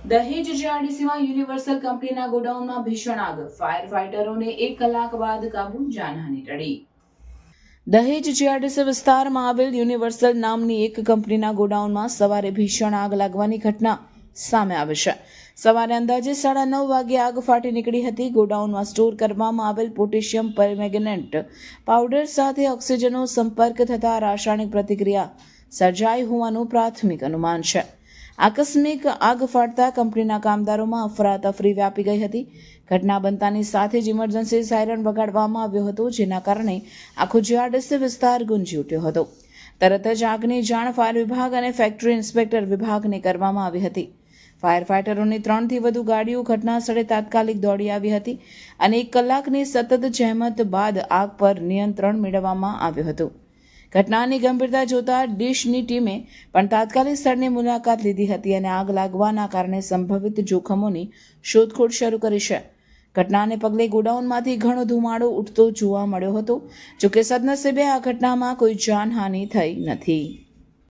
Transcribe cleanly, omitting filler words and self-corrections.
દહેજ જીઆરડીસીમાં યુનિવર્સલ કંપનીના ગોડાઉનમાં ભીષણ આગ, ફાયર ફાઇટરોને 1 કલાક બાદ કાબુ, જાનહાનિ ટળી. દહેજ જીઆરડીસી વિસ્તારમાં આવેલ યુનિવર્સલ નામની એક કંપનીના ગોડાઉનમાં સવારે ભીષણ આગ લાગવાની ઘટના સામે આવી છે. સવારે અંદાજે 9:30 વાગે આગ ફાટી નીકળી હતી. ગોડાઉનમાં સ્ટોર કરવામાં આવેલ પોટેશિયમ પરમેંગનેટ પાવડર સાથે ઓક્સિજનનો સંપર્ક થતાં રાસાયણિક પ્રતિક્રિયા સર્જાઈ હોવાનું પ્રાથમિક અનુમાન છે. આકસ્મિક આગ ફાટતા કંપનીના કામદારોમાં અફરાતફરી વ્યાપી ગઈ હતી. ઘટના બનતાની સાથે જ ઇમરજન્સી સાયરન વગાડવામાં આવ્યો હતો, જેના કારણે આખો જીઆરડીસી વિસ્તાર ગુંજી ઉઠ્યો હતો. તરત જ આગની જાણ ફાયર વિભાગ અને ફેક્ટરી ઇન્સ્પેક્ટર વિભાગને કરવામાં આવી હતી. ફાયર ફાઇટરોની 3થી વધુ ગાડીઓ ઘટના સ્થળે તાત્કાલિક દોડી આવી હતી અને 1 કલાકની સતત જહેમત બાદ આગ પર નિયંત્રણ મેળવવામાં આવ્યું હતું. ઘટનાની ગંભીરતા જોતા ડીશની ટીમે પણ તાત્કાલિક સ્થળની મુલાકાત લીધી હતી અને આગ લાગવાના કારણે સંભવિત જોખમોની શોધખોળ શરૂ કરી છે. ઘટનાને પગલે ગોડાઉનમાંથી ઘણો ધુમાડો ઉઠતો જોવા મળ્યો હતો. જોકે સદનસીબે આ ઘટનામાં કોઈ જાનહાનિ થઈ નથી.